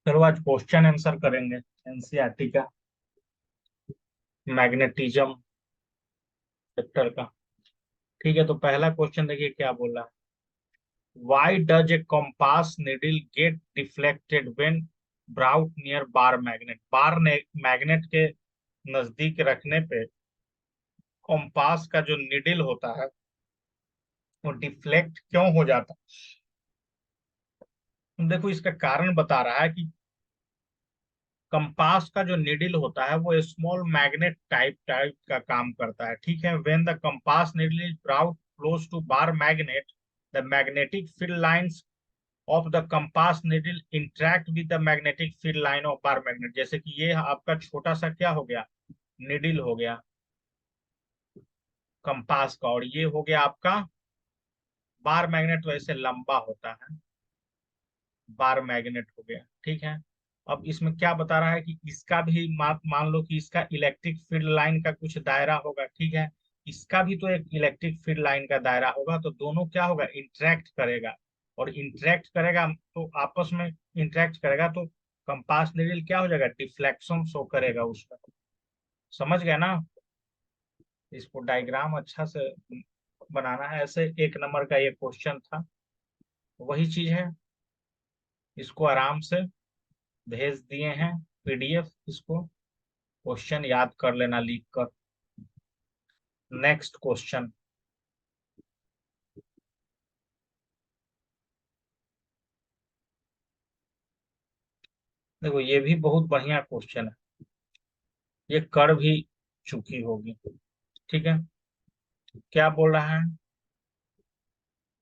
चलो आज question answer करेंगे एनसीईआरटी का मैग्नेटिज्म चैप्टर का। ठीक है, तो पहला क्वेश्चन देखिए क्या बोला है। Why does a compass needle get deflected when brought near bar magnet. Magnet के नजदीक रखने पे कंपास का जो निडल होता है वो डिफ्लेक्ट क्यों हो जाता है। देखो इसका कारण बता रहा है कि कंपास का जो निडल होता है वो स्मॉल मैग्नेट टाइप का काम करता है। ठीक है, when the compass needle is brought close to bar magnet the magnetic field lines of the compass needle interact with the magnetic field line of bar magnet. जैसे कि ये आपका छोटा सा क्या हो गया, निडल हो गया कंपास का, और ये हो गया आपका बार मैग्नेट, वैसे लंबा होता है, बार मैग्नेट हो गया। ठीक है, अब इसमें क्या बता रहा है कि इसका भी मान लो कि इसका इलेक्ट्रिक फील्ड लाइन का कुछ दायरा होगा। ठीक है, इसका भी तो एक इलेक्ट्रिक फील्ड लाइन का दायरा होगा, तो दोनों क्या होगा, इंटरेक्ट करेगा। और इंटरेक्ट करेगा तो आपस में इंटरेक्ट करेगा तो कंपास निडल क्या हो जाएगा, डिफ्लेक्शन शो करेगा उसका। समझ गया ना। इसको डायग्राम अच्छा से बनाना है। ऐसे एक नंबर का ये क्वेश्चन था, वही चीज है। इसको आराम से भेज दिए हैं पीडीएफ, इसको क्वेश्चन याद कर लेना लिख कर। नेक्स्ट क्वेश्चन देखो, ये भी बहुत बढ़िया क्वेश्चन है, ये कर भी चुकी होगी। ठीक है, क्या बोल रहा है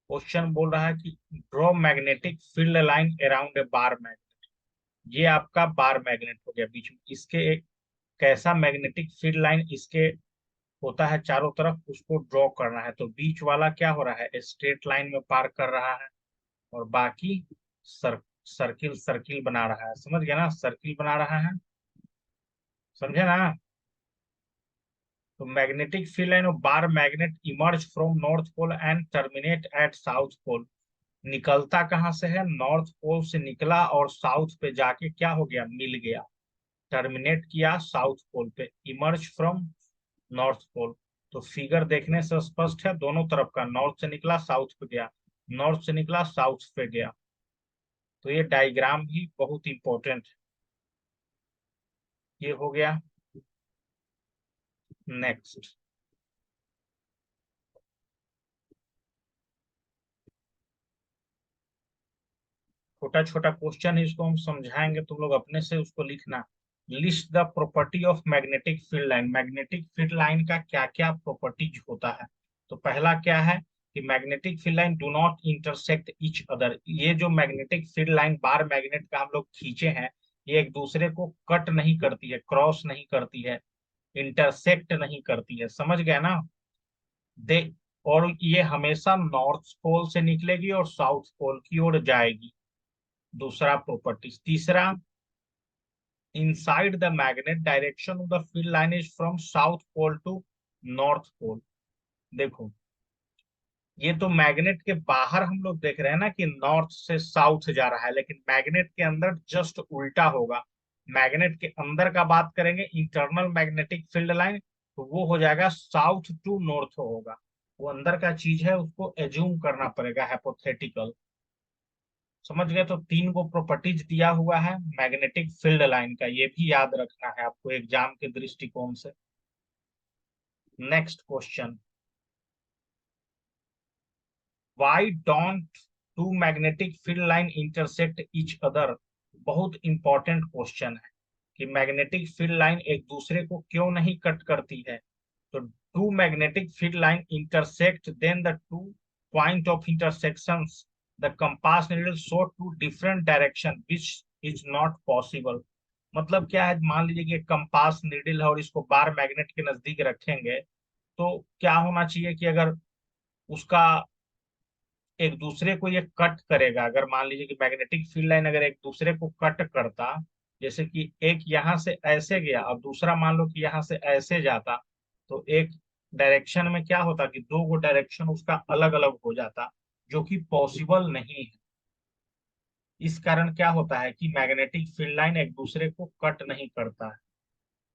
क्वेश्चन, बोल रहा है कि draw magnetic field line around a bar magnet. ये आपका बार मैग्नेट हो गया बीच में, इसके एक कैसा मैग्नेटिक फील्ड लाइन इसके होता है चारों तरफ, उसको ड्रॉ करना है। तो बीच वाला क्या हो रहा है, स्ट्रेट लाइन में पार कर रहा है, और बाकी सर, सर्किल सर्किल बना रहा है। समझ गया ना, सर्किल बना रहा है, समझे ना। तो magnetic field line of bar magnet emerge from north pole and terminate at south pole. निकलता कहाँ से है, नॉर्थ पोल से निकला और साउथ पे जाके क्या हो गया, मिल गया, टर्मिनेट किया साउथ पोल पे। इमर्ज फ्रॉम नॉर्थ पोल, तो फिगर देखने से स्पष्ट है, दोनों तरफ का, नॉर्थ से निकला साउथ पे गया, नॉर्थ से निकला साउथ पे गया। तो ये डायग्राम भी बहुत इंपॉर्टेंट है। ये हो गया। नेक्स्ट, छोटा छोटा क्वेश्चन है, इसको हम समझाएंगे, तुम लोग अपने से उसको लिखना। List the property of magnetic field line. Magnetic field line का क्या क्या प्रॉपर्टीज होता है। तो पहला क्या है कि magnetic field line do not intersect each other. ये जो magnetic field line bar magnet का हम लोग खींचे हैं, ये एक दूसरे को कट नहीं करती है, क्रॉस नहीं करती है, इंटरसेक्ट नहीं करती है। समझ गया ना। दे और ये हमेशा नॉर्थ पोल से निकलेगी और साउथ पोल की ओर जाएगी। दूसरा प्रॉपर्टी। तीसरा, inside the magnet direction of the field line is from south pole to north pole. देखो, ये तो मैग्नेट के बाहर हम लोग देख रहे हैं ना कि नॉर्थ से साउथ जा रहा है, लेकिन मैग्नेट के अंदर जस्ट उल्टा होगा। मैग्नेट के अंदर का बात करेंगे, इंटरनल मैग्नेटिक फील्ड लाइन, तो वो हो जाएगा साउथ टू नॉर्थ होगा। वो अंदर का चीज है, उसको एज्यूम करना पड़ेगा, हाइपोथेटिकल। समझ गए। तो तीन को प्रॉपर्टीज दिया हुआ है मैग्नेटिक फील्ड लाइन का, ये भी याद रखना है आपको एग्जाम के दृष्टिकोण से। Next question, why don't two magnetic field line intersect each other. बहुत इंपॉर्टेंट क्वेश्चन है कि मैग्नेटिक फील्ड लाइन एक दूसरे को क्यों नहीं कट करती है। तो two magnetic field line intersect, then the two point of intersections the compass needle show two different direction which is not possible. मतलब क्या है, मान लीजिए कि कंपास नीडल है और इसको बार मैग्नेट के नजदीक रखेंगे, तो क्या होना चाहिए कि अगर उसका एक दूसरे को ये कट करेगा, अगर मान लीजिए कि मैग्नेटिक फील्ड लाइन अगर एक दूसरे को कट करता, जैसे कि एक यहाँ से ऐसे गया और दूसरा मान लो कि यहाँ से ऐसे जाता, तो एक डायरेक्शन में क्या होता कि दो गो डायरेक्शन उसका अलग अलग हो जाता, जो कि पॉसिबल नहीं है। इस कारण क्या होता है कि मैग्नेटिक फील्ड लाइन एक दूसरे को कट नहीं करता है।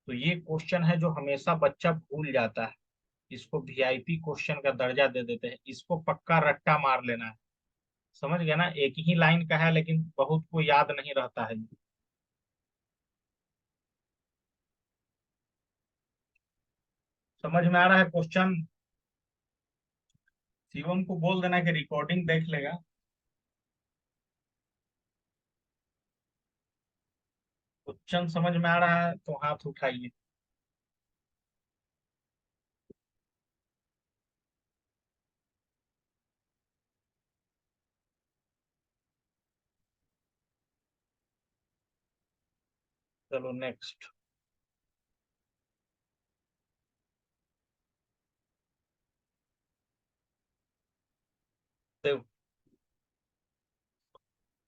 तो ये क्वेश्चन है जो हमेशा बच्चा भूल जाता है। इसको वीआईपी क्वेश्चन का दर्जा दे देते हैं, इसको पक्का रट्टा मार लेना है। समझ गया ना, एक ही लाइन का है लेकिन बहुत को याद नहीं रहता है। समझ में आ रहा है क्वेश्चन? शिवम को बोल देना कि रिकॉर्डिंग देख लेगा। क्वेश्चन समझ में आ रहा है तो हाथ उठाइए। चलो next.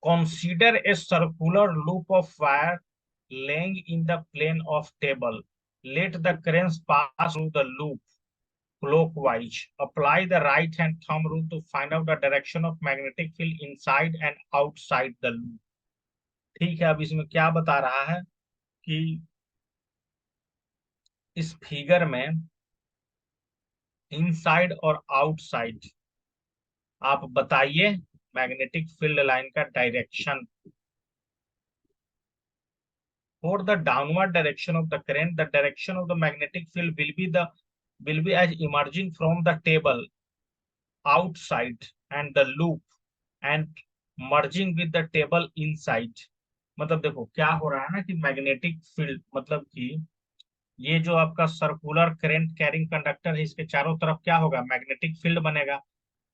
Consider a circular loop of wire laying in the plane of table. Let the currents pass through the loop clockwise. Apply the right hand thumb rule to find out the direction of magnetic field inside and outside the loop. ठीक है, अब इसमें क्या बता रहा है कि इस फिगर में इनसाइड और आउटसाइड आप बताइए मैग्नेटिक फील्ड लाइन का direction. For the downward direction of the current, the direction of the magnetic field will be as emerging from the table outside and the loop and merging with the table inside। मतलब देखो क्या हो रहा है ना कि magnetic field मतलब कि ये जो आपका सर्कुलर करंट कैरिंग कंडक्टर है इसके चारों तरफ क्या होगा, मैग्नेटिक फील्ड बनेगा।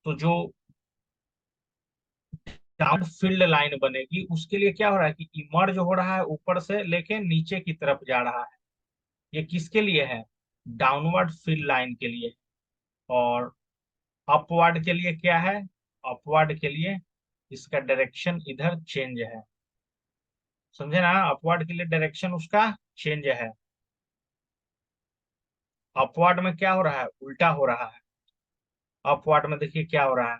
तो जो डाउन फील्ड लाइन बनेगी उसके लिए क्या हो रहा है कि इमर्ज हो रहा है ऊपर से लेके नीचे की तरफ जा रहा है। ये किसके लिए है? डाउनवर्ड फील्ड लाइन के लिए। और अपवर्ड के लिए क्या है? अपवर्ड के लिए इसका डायरेक्शन इधर चेंज है। समझे ना, अपवर्ड के लिए डायरेक्शन उसका चेंज है। अपवर्ड में क्या हो रहा है, उल्टा हो रहा है। अपवर्ड में देखिए क्या हो रहा है,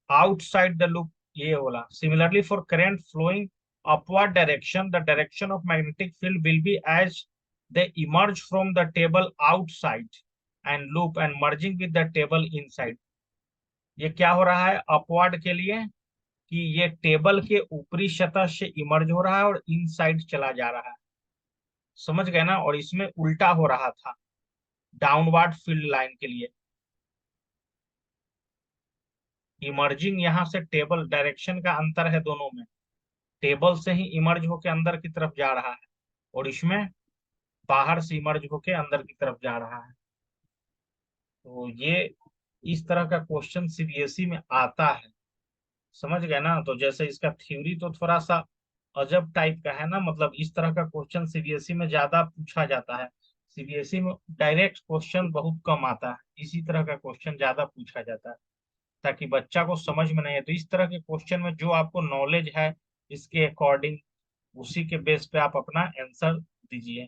आउटसाइड द लूप। ये बोला similarly for current flowing upward direction the direction of magnetic field will be as they emerge from the table outside and loop and merging with the table inside. ये क्या हो रहा है upward के लिए कि ये टेबल के ऊपरी सतह से इमर्ज हो रहा है और इनसाइड चला जा रहा है। समझ गए ना, और इसमें उल्टा हो रहा था डाउनवर्ड फील्ड लाइन के लिए। इमर्जिंग यहाँ से टेबल, डायरेक्शन का अंतर है दोनों में। टेबल से ही इमर्ज होके अंदर की तरफ जा रहा है और इसमें बाहर से इमर्ज होके अंदर की तरफ जा रहा है। तो ये इस तरह का क्वेश्चन सीबीएसई में आता है। समझ गए ना, तो जैसे इसका थ्योरी तो थोड़ा सा अजब टाइप का है ना, मतलब इस तरह का क्वेश्चन सीबीएसई में ज्यादा पूछा जाता है। सीबीएसई में डायरेक्ट क्वेश्चन बहुत कम आता है, इसी तरह का क्वेश्चन ज्यादा पूछा जाता है ताकि बच्चा को समझ में नहीं है। तो इस तरह के क्वेश्चन में जो आपको नॉलेज है इसके अकॉर्डिंग उसी के बेस पे आप अपना आंसर दीजिए।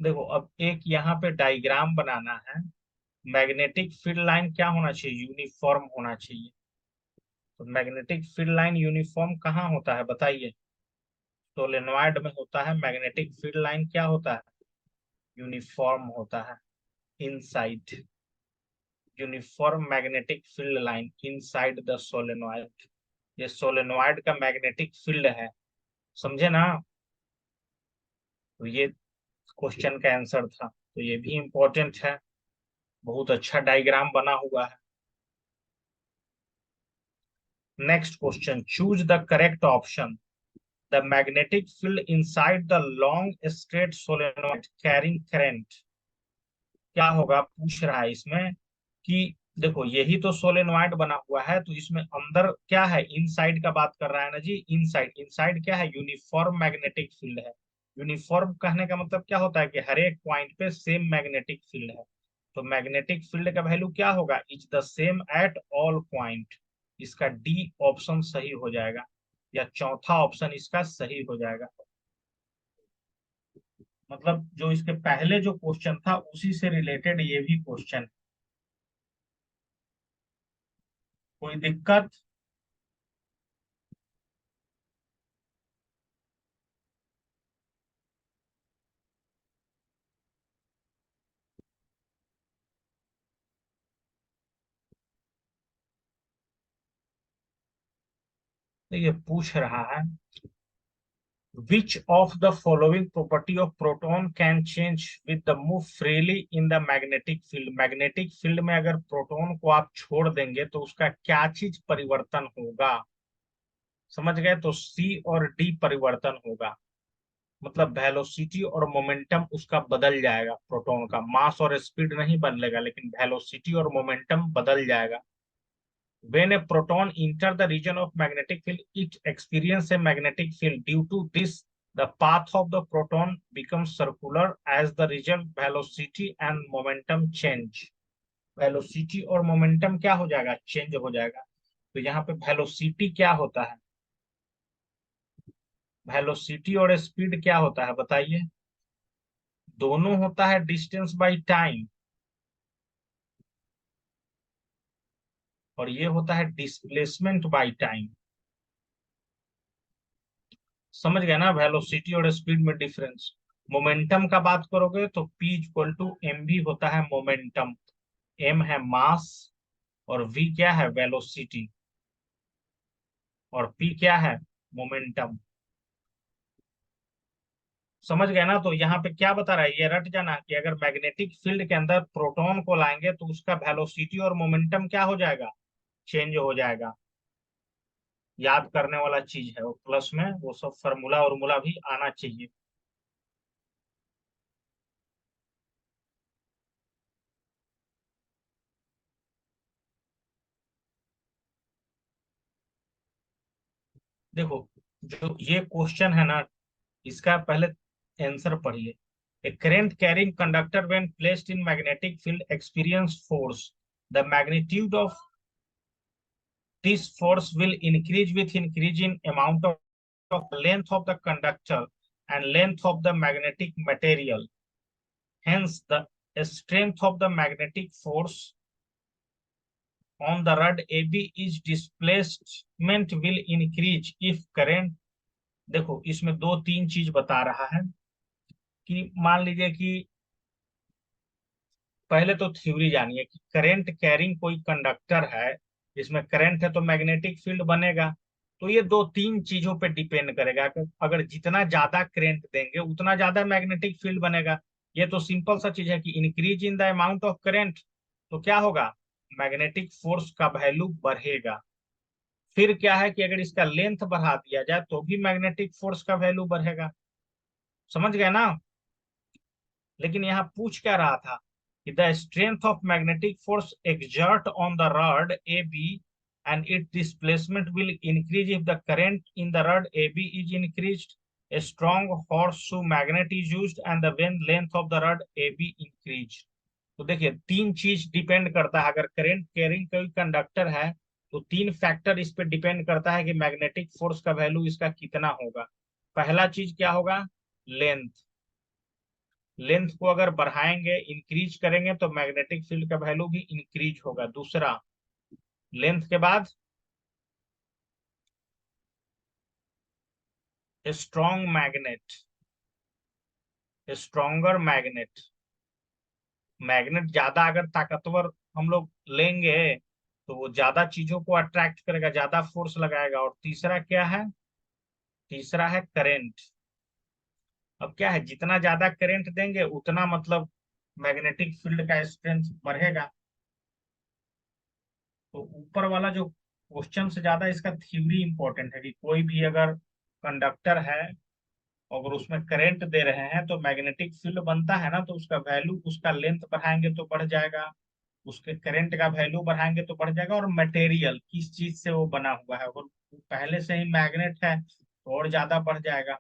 देखो अब एक यहाँ पे डायग्राम बनाना है। मैग्नेटिक फील्ड लाइन क्या होना चाहिए, यूनिफॉर्म होना चाहिए। तो मैग्नेटिक फील्ड लाइन यूनिफॉर्म कहाँ होता है बताइए? सोलेनॉइड में होता है। मैग्नेटिक फील्ड लाइन क्या होता है, यूनिफॉर्म होता है inside. Uniform magnetic field line inside the solenoid. ये सोलेनॉइड का मैग्नेटिक फील्ड है। समझे ना? तो ये क्वेश्चन का आंसर था, तो ये भी इंपॉर्टेंट है। बहुत अच्छा डायग्राम बना हुआ है। Next question, choose the correct option. The magnetic field inside the long straight solenoid carrying current. क्या होगा पूछ रहा है इसमें कि देखो यही तो सोलेनॉइड बना हुआ है, तो इसमें अंदर क्या है, इनसाइड का बात कर रहा है ना जी। इनसाइड, इनसाइड क्या है, यूनिफॉर्म मैग्नेटिक फील्ड है। यूनिफॉर्म कहने का मतलब क्या होता है कि हर एक पॉइंट पे सेम मैग्नेटिक फील्ड है। तो मैग्नेटिक फील्ड का वैल्यू क्या होगा, is the same at all point. इसका डी ऑप्शन सही हो जाएगा, या चौथा ऑप्शन इसका सही हो जाएगा। मतलब जो इसके पहले जो क्वेश्चन था उसी से रिलेटेड ये भी क्वेश्चन। कोई दिक्कत? तो ये पूछ रहा है, which of the following property of proton can change with the move freely in the magnetic field? Magnetic field में अगर प्रोटॉन को आप छोड़ देंगे तो उसका क्या चीज परिवर्तन होगा? समझ गए? तो सी और डी परिवर्तन होगा। मतलब वेलोसिटी और मोमेंटम उसका बदल जाएगा, प्रोटॉन का मास और स्पीड नहीं बदलेगा लेकिन वेलोसिटी और मोमेंटम बदल जाएगा। When a proton enter the region of magnetic field, it experiences a magnetic field. Due to this, the path of the proton becomes circular. As the result, velocity and momentum change. Velocity और momentum क्या हो जाएगा? Change हो जाएगा। तो यहाँ पे velocity क्या होता है? वेलोसिटी और स्पीड क्या होता है बताइए? दोनों होता है डिस्टेंस बाई टाइम, और ये होता है डिस्प्लेसमेंट बाई टाइम। समझ गए ना वेलोसिटी और स्पीड में डिफरेंस? मोमेंटम का बात करोगे तो P equal to M V होता है मोमेंटम। M है मास, और V क्या है? वेलोसिटी। और P क्या है? मोमेंटम। समझ गए ना? तो यहाँ पे क्या बता रहा है, ये रट जाना कि अगर मैग्नेटिक फील्ड के अंदर प्रोटॉन को लाएंगे तो उसका वेलोसिटी और मोमेंटम क्या हो जाएगा? चेंज हो जाएगा। याद करने वाला चीज है वो, प्लस में वो सब फार्मूला उर्मूला भी आना चाहिए। देखो, जो ये क्वेश्चन है ना, इसका पहले आंसर पढ़िए। A current carrying conductor when placed in magnetic field experience force. The magnitude of this force will increase with increasing amount of length of the conductor and length of the magnetic material. Hence, the strength of the magnetic force on the rod AB is displacement will increase if current। देखो, इसमें दो तीन चीज बता रहा है कि मान लीजिए कि पहले तो थ्योरी जानिए कि करंट कैरिंग कोई कंडक्टर है, इसमें करंट है तो मैग्नेटिक फील्ड बनेगा। तो ये दो तीन चीजों पे डिपेंड करेगा कि अगर जितना ज्यादा करंट देंगे उतना ज्यादा मैग्नेटिक फील्ड बनेगा। ये तो सिंपल सा चीज है कि increase in the amount of current तो क्या होगा? मैग्नेटिक फोर्स का वैल्यू बढ़ेगा। फिर क्या है कि अगर इसका लेंथ बढ़ा दिया जाए तो भी मैग्नेटिक फोर्स का वैल्यू बढ़ेगा। समझ गए ना? लेकिन यहाँ पूछ क्या रहा था कि the strength of magnetic force exert on the rod AB and its displacement will increase if the current in the rod AB is increased. A strong horseshoe magnet is used and the when length of the rod AB increased. तो देखिए, तीन चीज depend करता है। अगर current carrying कोई conductor है तो तीन फैक्टर इस पे डिपेंड करता है कि मैग्नेटिक फोर्स का वैल्यू इसका कितना होगा। पहला चीज क्या होगा? लेंथ। लेंथ को अगर बढ़ाएंगे, इंक्रीज करेंगे तो मैग्नेटिक फील्ड का वैल्यू भी इंक्रीज होगा। दूसरा, लेंथ के बाद strong magnet, stronger magnet. Magnet ज्यादा अगर ताकतवर हम लोग लेंगे तो वो ज्यादा चीजों को अट्रैक्ट करेगा, ज्यादा फोर्स लगाएगा। और तीसरा क्या है? तीसरा है करेंट। अब क्या है, जितना ज्यादा करंट देंगे उतना मतलब मैग्नेटिक फील्ड का स्ट्रेंथ बढ़ेगा। तो ऊपर वाला जो क्वेश्चन से ज्यादा इसका थ्योरी इंपॉर्टेंट है कि कोई भी अगर कंडक्टर है, अगर उसमें करंट दे रहे हैं तो मैग्नेटिक फील्ड बनता है ना, तो उसका वैल्यू, उसका लेंथ बढ़ाएंगे तो बढ़ जाएगा, उसके करंट का वैल्यू बढ़ाएंगे तो बढ़ जाएगा। और मटेरियल किस चीज से वो बना हुआ है, अगर वो पहले से ही मैग्नेट है तो और ज्यादा बढ़ जाएगा।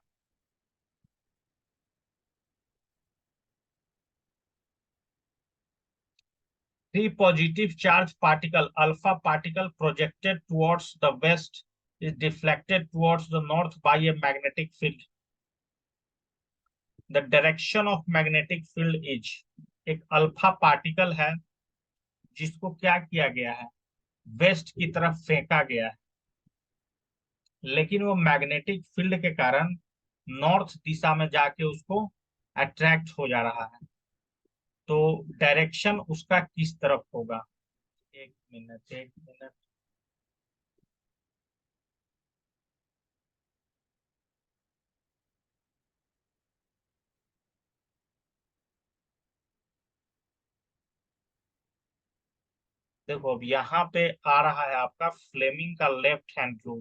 Three positive charge particle, alpha particle projected towards the west is deflected towards the north by a magnetic field. The direction of magnetic field is, एक अल्फा पार्टिकल है जिसको क्या किया गया है, वेस्ट की तरफ फेंका गया है, लेकिन वो मैग्नेटिक फील्ड के कारण नॉर्थ दिशा में जाके उसको अट्रैक्ट हो जा रहा है। तो डायरेक्शन उसका किस तरफ होगा? एक मिनट, एक मिनट। देखो अब यहाँ पे आ रहा है आपका फ्लेमिंग का लेफ्ट हैंड रूल।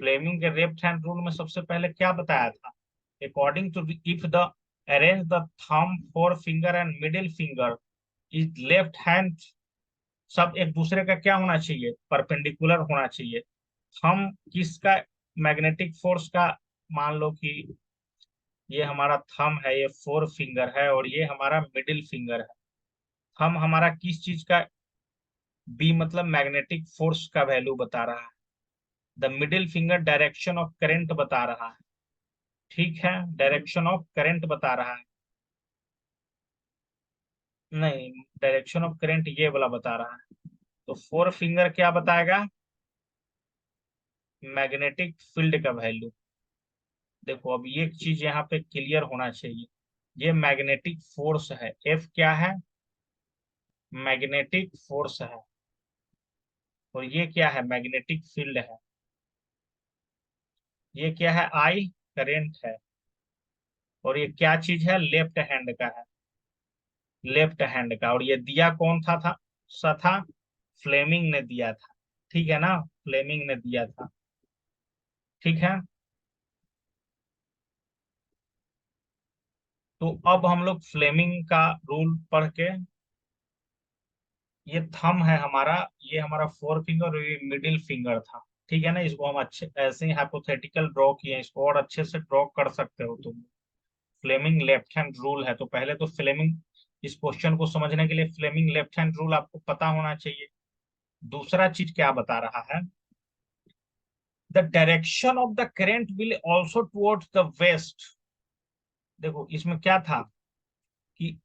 फ्लेमिंग के लेफ्ट हैंड रूल में सबसे पहले क्या बताया था? According to, if the arrange the thumb, four finger and middle finger is left hand, सब एक दूसरे का क्या होना चाहिए, परपेंडिकुलर होना चाहिए। थंब किसका मैग्नेटिक फोर्स का, मान लो कि ये हमारा थंब है, ये फोर फिंगर है, और ये हमारा मिडिल फिंगर है। थंब हमारा किस चीज का, बी मतलब मैग्नेटिक फोर्स का वैल्यू बता रहा है। The middle finger direction of current बता रहा है। ठीक है, डायरेक्शन ऑफ करंट बता रहा है। नहीं, डायरेक्शन ऑफ करंट ये वाला बता रहा है। तो फोर फिंगर क्या बताएगा? मैग्नेटिक फील्ड का वैल्यू। देखो अब ये चीज यहाँ पे क्लियर होना चाहिए। ये मैग्नेटिक फोर्स है, एफ क्या है, मैग्नेटिक फोर्स है। और ये क्या है, मैग्नेटिक फील्ड है। ये क्या है, आई करंट है। और ये क्या चीज है, लेफ्ट हैंड का है, लेफ्ट हैंड का। और ये दिया कौन था, फ्लेमिंग ने दिया था। ठीक है ना, फ्लेमिंग ने दिया था। ठीक है। तो अब हम लोग फ्लेमिंग का रूल पढ़ के, ये थंब है हमारा, ये हमारा फोर फिंगर और ये मिडिल फिंगर था। ठीक है ना, इसको हम अच्छे ऐसे ही हाइपोथेटिकल ड्रॉ किए, इसको और अच्छे से ड्रॉ कर सकते हो तुम। फ्लेमिंग लेफ्ट हैंड रूल है, तो पहले तो फ्लेमिंग, इस क्वेश्चन को समझने के लिए फ्लेमिंग लेफ्ट हैंड रूल आपको पता होना चाहिए। दूसरा चीज क्या बता रहा है, the direction of the current will also towards the west. देखो इसमें क्या था कि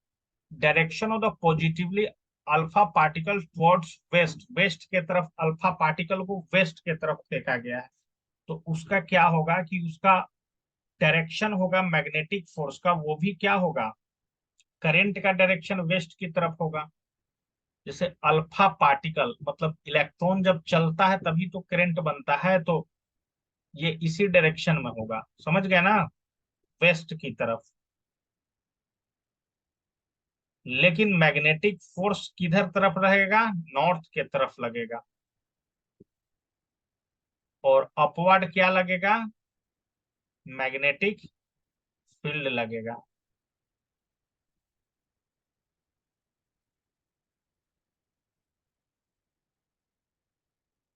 direction of the positively alpha particle towards west, west के तरफ अल्फा पार्टिकल को वेस्ट के तरफ फेंका गया है। तो उसका क्या होगा कि उसका डायरेक्शन होगा मैग्नेटिक फोर्स का, वो भी क्या होगा, करंट का डायरेक्शन वेस्ट की तरफ होगा। जैसे अल्फा पार्टिकल मतलब इलेक्ट्रॉन जब चलता है तभी तो करंट बनता है, तो ये इसी डायरेक्शन में होगा, समझ गए ना, वेस्ट की तरफ। लेकिन मैग्नेटिक फोर्स किधर तरफ रहेगा, नॉर्थ के तरफ लगेगा। और अपवर्ड क्या लगेगा, मैग्नेटिक फील्ड लगेगा।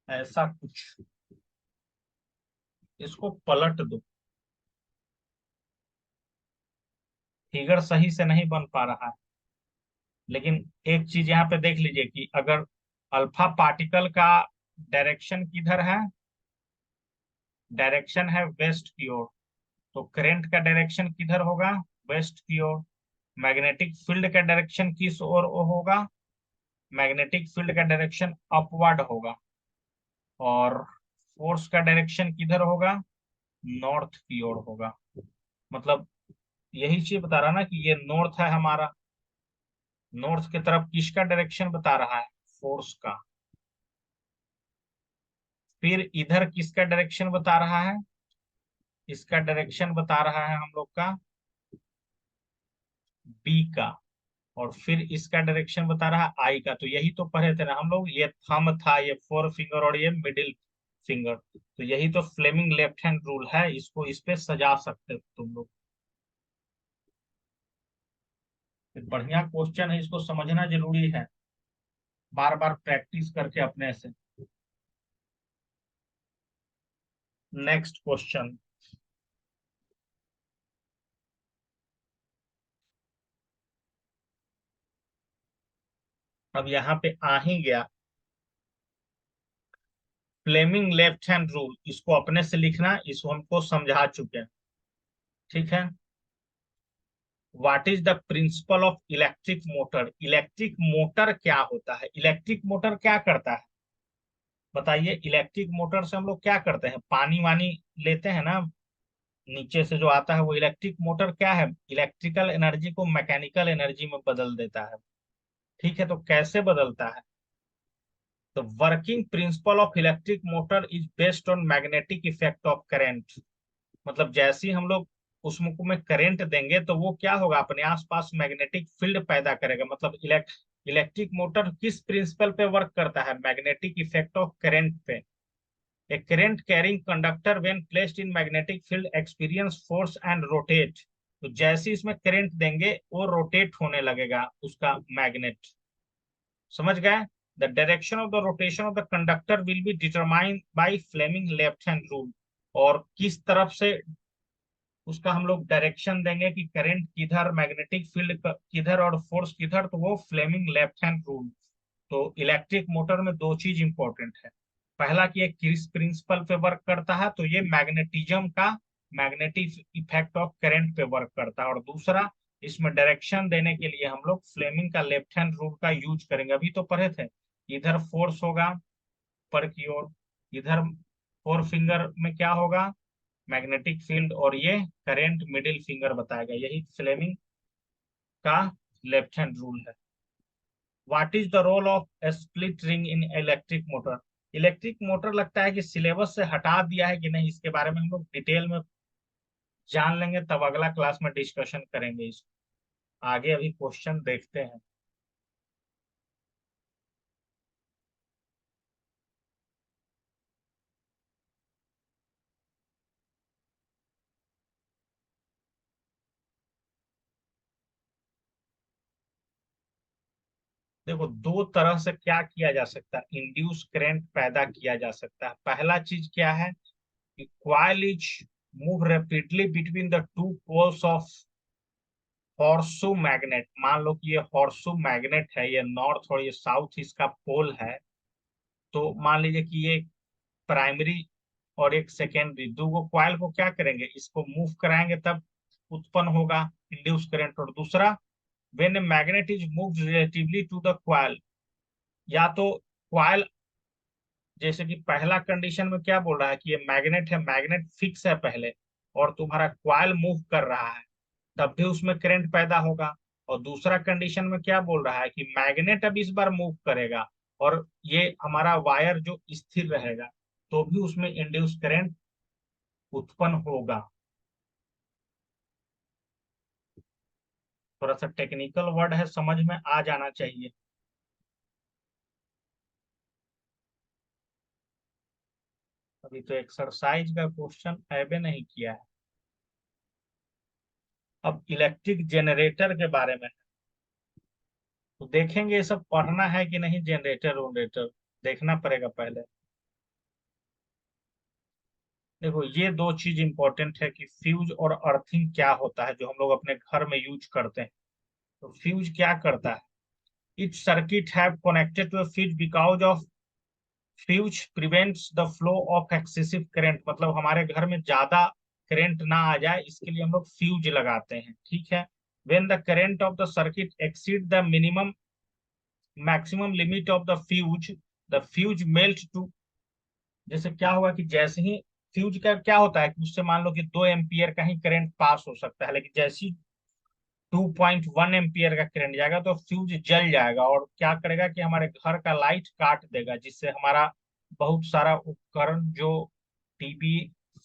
ऐसा कुछ, इसको पलट दो, फिगर सही से नहीं बन पा रहा है। लेकिन एक चीज यहाँ पे देख लीजिए कि अगर अल्फा पार्टिकल का डायरेक्शन किधर है, डायरेक्शन है वेस्ट की ओर, तो करंट का डायरेक्शन किधर होगा, वेस्ट की ओर। मैग्नेटिक फील्ड का डायरेक्शन किस ओर होगा, मैग्नेटिक फील्ड का डायरेक्शन अपवर्ड होगा। और फोर्स का डायरेक्शन किधर होगा, नॉर्थ की ओर होगा। मतलब यही चीज बता रहा ना कि ये नॉर्थ है हमारा, नॉर्थ की तरफ किसका डायरेक्शन बता रहा है, फोर्स का। फिर इधर किसका डायरेक्शन बता रहा है, इसका डायरेक्शन बता रहा है हम लोग का बी का। और फिर इसका डायरेक्शन बता रहा है आई का। तो यही तो पढ़े थे ना हम लोग, ये थंब था, ये फोर फिंगर और ये मिडिल फिंगर। तो यही तो फ्लेमिंग लेफ्ट हैंड रूल है, इसको इस पे सजा सकते हो तुम लोग। बढ़िया क्वेश्चन है, इसको समझना जरूरी है, बार बार प्रैक्टिस करके अपने से। Next question. अब यहाँ पे आ ही गया, फ्लेमिंग लेफ्ट हैंड रूल, इसको अपने से लिखना, इसको हमको समझा चुके हैं। ठीक है। What is the principle of electric motor? Electric motor क्या होता है? इलेक्ट्रिक मोटर क्या करता है बताइए? इलेक्ट्रिक मोटर से हम लोग क्या करते हैं? पानी वानी लेते हैं ना नीचे से जो आता है, वो इलेक्ट्रिक मोटर क्या है? इलेक्ट्रिकल एनर्जी को मैकेनिकल एनर्जी में बदल देता है। ठीक है, तो कैसे बदलता है? तो working principle of electric motor is based on magnetic effect of current. मतलब जैसे ही हम लोग उसको में करंट देंगे तो वो क्या होगा, अपने आसपास मैग्नेटिक फील्ड पैदा करेगा। मतलब इलेक्ट्रिक मोटर किस प्रिंसिपल पे वर्क करता है? मैग्नेटिक इफेक्ट ऑफ करंट पे। A current carrying conductor when placed in magnetic field experience force and rotate। तो जैसे इसमें करंट देंगे वो रोटेट होने लगेगा उसका मैग्नेट। समझ गए? The direction of the rotation of the conductor will be determined by Fleming left hand rule. और किस तरफ से उसका हम लोग डायरेक्शन देंगे कि करंट किधर, मैग्नेटिक फील्ड किधर और फोर्स किधर, तो वो फ्लेमिंग लेफ्ट हैंड रूल। तो इलेक्ट्रिक मोटर में दो चीज इंपॉर्टेंट है। पहला कि ये किस प्रिंसिपल पे वर्क करता है, तो ये मैग्नेटिज्म का, मैग्नेटिक इफेक्ट ऑफ करंट पे वर्क करता है। और दूसरा, इसमें डायरेक्शन देने के लिए हम लोग फ्लेमिंग का लेफ्ट हैंड रूल का यूज करेंगे। अभी तो पढ़े थे, इधर फोर्स होगा पर की ओर, इधर फोर फिंगर में क्या होगा, मैग्नेटिक फील्ड, और ये करंट मिडिल फिंगर बताएगा। यही फ्लेमिंग का लेफ्ट हैंड रूल है। What is the role of split ring in electric motor? Electric motor लगता है कि सिलेबस से हटा दिया है कि नहीं, इसके बारे में हम लोग डिटेल में जान लेंगे, तब अगला क्लास में डिस्कशन करेंगे इसको। आगे अभी क्वेश्चन देखते हैं। देखो, दो तरह से क्या किया जा सकता है, इंड्यूस करंट पैदा किया जा सकता है। पहला चीज क्या है कि coil is move rapidly between the two poles of horseshoe magnet. मान लो कि ये हॉर्सू मैग्नेट है, ये नॉर्थ और ये साउथ इसका पोल है। तो मान लीजिए कि ये प्राइमरी और एक सेकेंडरी, दो को कॉइल को क्या करेंगे, इसको मूव कराएंगे तब उत्पन्न होगा इंड्यूस करंट। और दूसरा, when a magnet is moved relatively to the coil, या तो कॉइल, जैसे कि पहला कंडीशन में क्या बोल रहा है कि ये मैग्नेट है, मैग्नेट फिक्स है पहले, और तुम्हारा कॉइल मूव कर रहा है, तब भी उसमें करंट पैदा होगा। और दूसरा कंडीशन में क्या बोल रहा है कि मैग्नेट अब इस बार मूव करेगा और ये हमारा वायर जो स्थिर रहेगा, तो भी उसमें इंड्यूस करंट उत्पन्न होगा। थोड़ा सा टेक्निकल वर्ड है, समझ में आ जाना चाहिए। अभी तो एक्सरसाइज का क्वेश्चन ऐबे नहीं किया है। अब इलेक्ट्रिक जनरेटर के बारे में तो देखेंगे, ये सब पढ़ना है कि नहीं, जनरेटर वनरेटर देखना पड़ेगा पहले। देखो, ये दो चीज इंपॉर्टेंट है कि फ्यूज और अर्थिंग क्या होता है, जो हम लोग अपने घर में यूज करते हैं। तो फ्यूज क्या करता है? Each circuit have connected to fuse because of fuse prevents the flow of excessive current. मतलब हमारे घर में ज्यादा करंट ना आ जाए, इसके लिए हम लोग फ्यूज लगाते हैं। ठीक है। When the current of the circuit exceed the minimum maximum limit of the fuse melt too. जैसे क्या होगा कि जैसे ही फ्यूज का क्या होता है कि उससे मान लो कि 2 एम्पियर का ही करंट पास हो सकता है, लेकिन जैसे ही 2.1 एम्पियर का करंट जाएगा तो फ्यूज जल जाएगा और क्या करेगा कि हमारे घर का लाइट काट देगा, जिससे हमारा बहुत सारा उपकरण जो टीवी,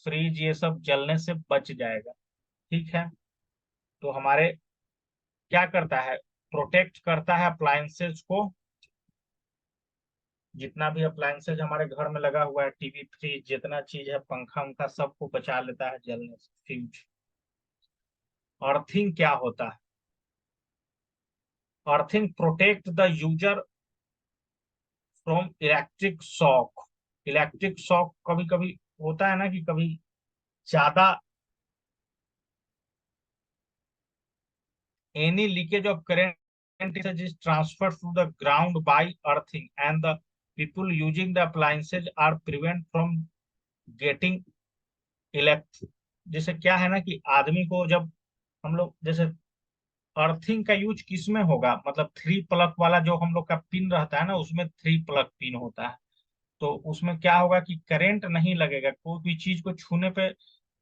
फ्रिज, ये सब जलने से बच जाएगा। ठीक है। तो हमारे क्या करता है, प्रोटेक्ट करता है अप्लायंसेस को। जितना भी अप्लायंसेज हमारे घर में लगा हुआ है, टीवी, फ्रिज, जितना चीज है, पंखा उनका, सबको बचा लेता है जलने से फ्यूज। अर्थिंग क्या होता है? Earthing protect the user from electric shock. Electric shock कभी कभी होता है ना कि कभी ज्यादा, any leakage of current is transferred to the ground by earthing and the people using the appliances are prevent from getting elect. जैसे क्या है ना कि आदमी को जब हम लोग जैसे अर्थिंग का यूज किस में होगा, मतलब थ्री प्लग वाला जो हम लोग का पिन रहता है ना, उसमें थ्री प्लग पिन होता है। तो उसमें क्या होगा कि करंट नहीं लगेगा, कोई भी चीज को छूने पे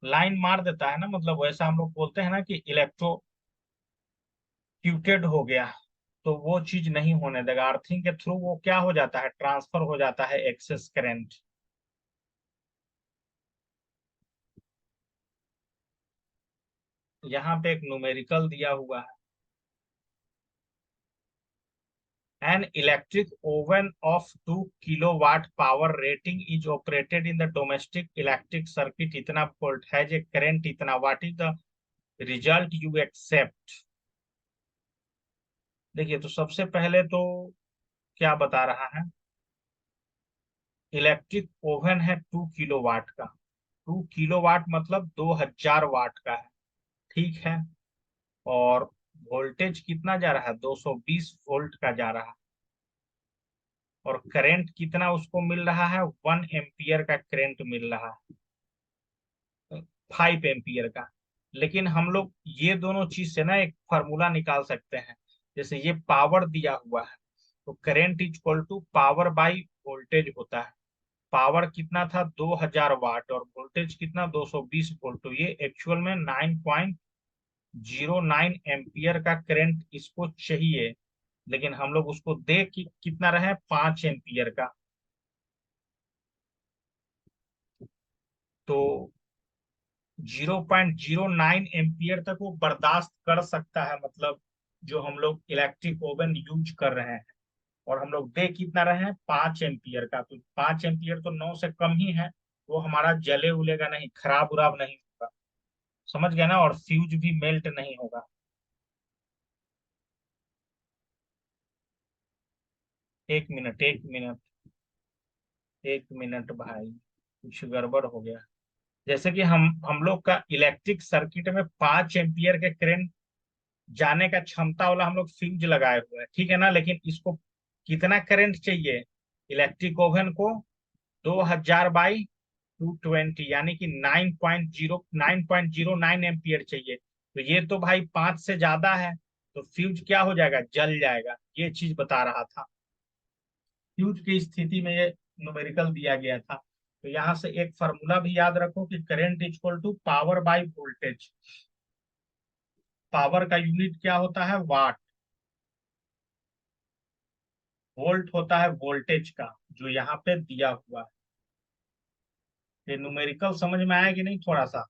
लाइन मार देता है ना, मतलब वैसा हम लोग बोलते हैं ना कि इलेक्ट्रोक्यूटेड हो गया। तो वो चीज नहीं होने देगा, अर्थिंग के थ्रू वो क्या हो जाता है, ट्रांसफर हो जाता है एक्सेस करंट। यहाँ पे एक न्यूमेरिकल दिया हुआ है। An electric oven of 2 kilowatt power rating is operated in the domestic electric circuit. इतना वोल्ट है जे करंट इतना, what is the result you accept. देखिए, तो सबसे पहले तो क्या बता रहा है, इलेक्ट्रिक ओवन है 2 किलोवाट का। 2 किलोवाट मतलब 2000 वाट का है, ठीक है। और वोल्टेज कितना जा रहा है, 220 वोल्ट का जा रहा है। और करंट कितना उसको मिल रहा है, 1 एम्पियर का करंट मिल रहा है, 5 एम्पियर का। लेकिन हम लोग ये दोनों चीज से ना एक फार्मूला निकाल सकते हैं। जैसे ये पावर दिया हुआ है, तो current is equal to power by voltage होता है। पावर कितना था, 2000 वाट, और वोल्टेज कितना, 220 वोल्ट। तो ये एक्चुअल में 9.09 एम्पियर का करंट इसको चाहिए। लेकिन हम लोग उसको दे कि कितना रहे, 5 एम्पियर का। तो 0.09 एम्पियर तक वो बर्दाश्त कर सकता है, मतलब जो हम लोग इलेक्ट्रिक ओवन यूज कर रहे हैं। और हम लोग दे कितना रहे हैं, 5 एम्पियर का। तो 5 एम्पियर तो 9 से कम ही है, वो हमारा जले उलेगा नहीं, खराब उराब नहीं होगा। समझ गया ना, और फ्यूज भी मेल्ट नहीं होगा। 1 मिनट, 1 मिनट, 1 मिनट भाई, कुछ गड़बड़ हो गया। जैसे कि हम लोग का इलेक्ट्रिक सर्किट में 5 एम्पियर के करंट जाने का क्षमता वाला हम लोग फ्यूज लगाए हुए हैं, ठीक है ना। लेकिन इसको कितना करंट चाहिए, इलेक्ट्रिक ओवन को 2000 बाई 220, यानी कि 9.09 एम्पियर चाहिए। तो ये तो भाई 5 से ज्यादा है, तो फ्यूज क्या हो जाएगा, जल जाएगा। ये चीज बता रहा था, फ्यूज की स्थिति में ये न्यूमेरिकल दिया गया था। तो यहाँ से एक फार्मूला भी याद रखो कि current equal to power by voltage. Power का यूनिट क्या होता है, वाट। वोल्ट होता है वोल्टेज का, जो यहाँ पे दिया हुआ है। ये न्यूमेरिकल समझ में आया कि नहीं थोड़ा सा।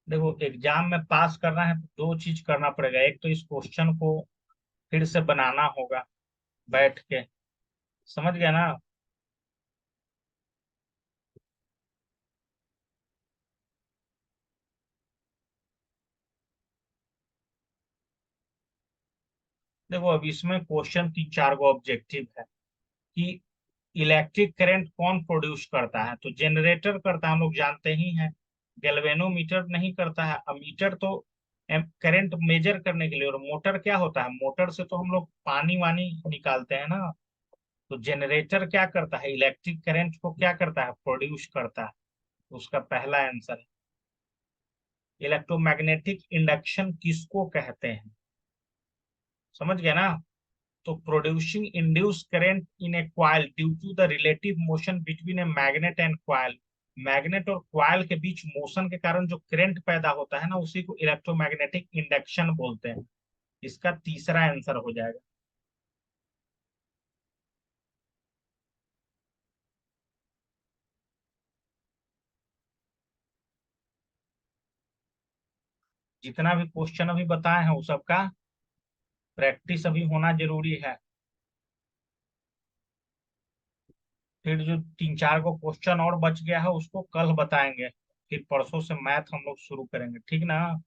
देखो, एग्जाम में पास करना है तो दो चीज करना पड़ेगा। एक तो इस क्वेश्चन को फिर से बनाना होगा बैठ के, समझ गया ना। देखो, अब इसमें क्वेश्चन 3 4 गो ऑब्जेक्टिव है कि इलेक्ट्रिक करंट कौन प्रोड्यूस करता है, तो जनरेटर करता है, हम लोग जानते ही हैं। गैल्वेनोमीटर नहीं करता है। अमीटर तो करंट मेजर करने के लिए, और मोटर क्या होता है, मोटर से तो हम लोग पानी वानी निकालते हैं ना। तो जनरेटर क्या करता है, इलेक्ट्रिक करंट को क्या करता है, प्रोड्यूस करता है। तो उसका पहला आंसर है। इलेक्ट्रोमैग्नेटिक इंडक्शन किसको कहते हैं, समझ गया ना। तो producing induce current in a coil due to the relative motion between a magnet and coil. Magnet और कॉइल के बीच मोशन के कारण जो करंट पैदा होता है ना, उसी को इलेक्ट्रोमैग्नेटिक इंडक्शन बोलते हैं। इसका तीसरा आंसर हो जाएगा। जितना भी क्वेश्चन अभी बताए हैं वो सबका प्रैक्टिस अभी होना जरूरी है। फिर जो 3 4 गो क्वेश्चन और बच गया है उसको कल बताएंगे। फिर परसों से मैथ हम लोग शुरू करेंगे, ठीक ना।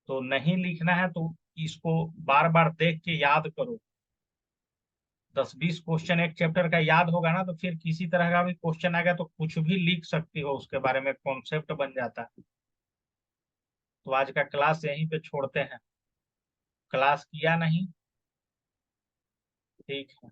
तो नहीं लिखना है तो इसको बार बार देख के याद करो। 10 20 क्वेश्चन एक चैप्टर का याद होगा ना, तो फिर किसी तरह का भी क्वेश्चन आएगा तो कुछ भी लिख सकती हो उसके बारे में, कॉन्सेप्ट बन जाता है। तो आज का क्लास यहीं पे छोड़ते हैं। क्लास किया नहीं? ठीक है।